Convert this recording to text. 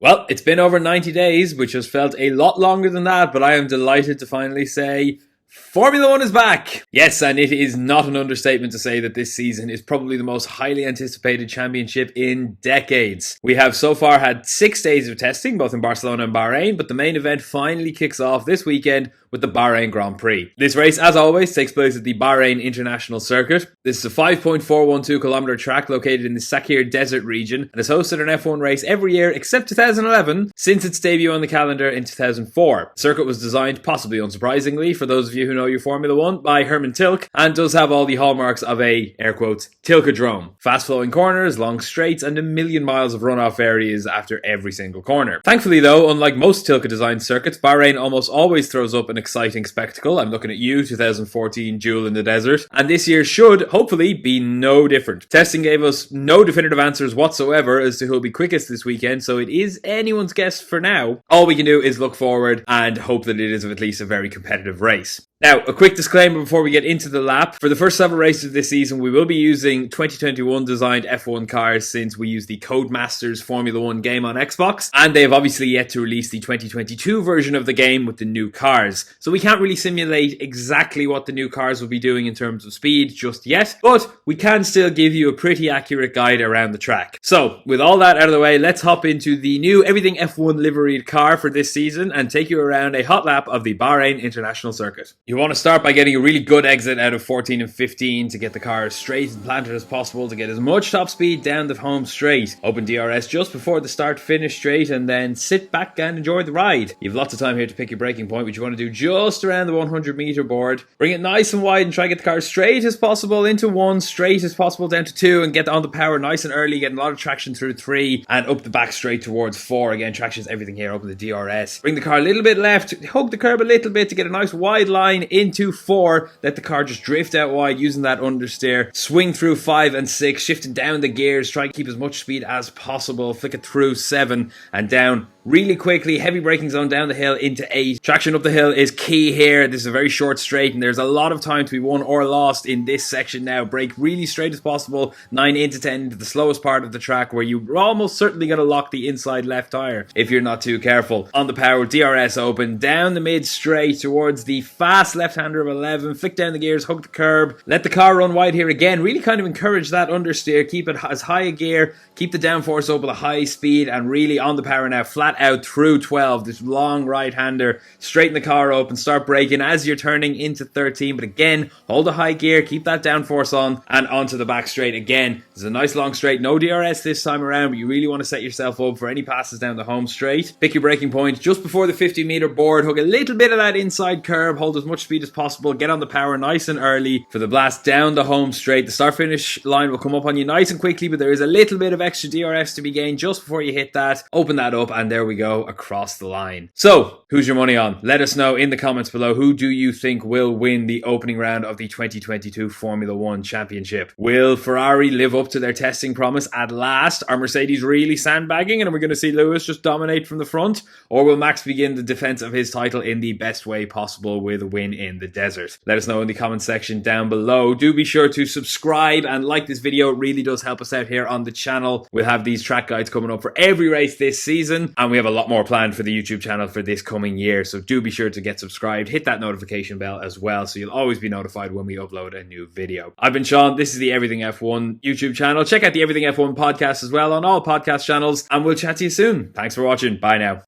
Well, it's been over 90 days, which has felt a lot longer than that, but I am delighted to finally say Formula One is back! Yes, and it is not an understatement to say that this season is probably the most highly anticipated championship in decades. We have so far had 6 days of testing, both in Barcelona and Bahrain, but the main event finally kicks off this weekend with the Bahrain Grand Prix. This race, as always, takes place at the Bahrain International Circuit. This is a 5.412 kilometer track located in the Sakir Desert region and has hosted an F1 race every year except 2011 since its debut on the calendar in 2004. The circuit was designed, possibly unsurprisingly, for those of you who know your Formula One, by Herman Tilke, and does have all the hallmarks of a, air quotes, Tilkedrome. Fast flowing corners, long straights, and a million miles of runoff areas after every single corner. Thankfully though, unlike most Tilke designed circuits, Bahrain almost always throws up an exciting spectacle. I'm looking at you, 2014 Duel in the Desert, and this year should, hopefully, be no different. Testing gave us no definitive answers whatsoever as to who'll be quickest this weekend, so it is anyone's guess for now. All we can do is look forward and hope that it is at least a very competitive race. Now, a quick disclaimer before we get into the lap. For the first several races of this season, we will be using 2021 designed F1 cars since we use the Codemasters Formula 1 game on Xbox, and they have obviously yet to release the 2022 version of the game with the new cars. So we can't really simulate exactly what the new cars will be doing in terms of speed just yet, but we can still give you a pretty accurate guide around the track. So, with all that out of the way, let's hop into the new Everything F1 liveried car for this season and take you around a hot lap of the Bahrain International Circuit. You want to start by getting a really good exit out of 14 and 15 to get the car as straight and planted as possible to get as much top speed down the home straight. Open DRS just before the start finish straight and then sit back and enjoy the ride. You have lots of time here to pick your braking point, which you want to do just around the 100 meter board. Bring it nice and wide and try to get the car straight as possible into 1, straight as possible down to 2, and get on the power nice and early, getting a lot of traction through 3 and up the back straight towards 4. Again, traction is everything here. Open the DRS. Bring the car a little bit left, hug the curb a little bit to get a nice wide line into 4. Let the car just drift out wide using that understeer. Swing through 5 and 6, shifting down the gears. Try to keep as much speed as possible. Flick it through 7 and down really quickly. Heavy braking zone down the hill into 8. Traction up the hill is key here. This is a very short straight and there's a lot of time to be won or lost in this section now. Brake really straight as possible. 9 into 10 into the slowest part of the track where you're almost certainly going to lock the inside left tyre if you're not too careful. On the power, DRS open, down the mid straight towards the fast left-hander of 11. Flick down the gears, hug the curb. Let the car run wide here again. Really kind of encourage that understeer. Keep it as high a gear. Keep the downforce up with a high speed and really on the power now. Flat out through 12. This long right-hander. Straighten the car up and start braking as you're turning into 13. But again, hold a high gear. Keep that downforce on and onto the back straight again. There's a nice long straight. No DRS this time around, but you really want to set yourself up for any passes down the home straight. Pick your braking point just before the 50 meter board. Hug a little bit of that inside curb. Hold as much speed as possible. Get on the power nice and early for the blast down the home straight. The start finish line will come up on you nice and quickly, but there is a little bit of extra DRS to be gained just before you hit that. Open that up and there we go, across the line. So, who's your money on? Let us know in the comments below. Who do you think will win the opening round of the 2022 Formula One Championship? Will Ferrari live up to their testing promise at last? Are Mercedes really sandbagging and are we going to see Lewis just dominate from the front? Or will Max begin the defense of his title in the best way possible with a win in the desert? Let us know in the comment section down below. Do be sure to subscribe and like this video. It really does help us out here on the channel. We'll have these track guides coming up for every race this season, and we have a lot more planned for the YouTube channel for this coming year, so do be sure to get subscribed. Hit that notification bell as well so you'll always be notified when we upload a new video. I've been Sean. This is the Everything F1 YouTube channel. Check out the Everything F1 podcast as well on all podcast channels, and we'll chat to you soon. Thanks for watching. Bye now.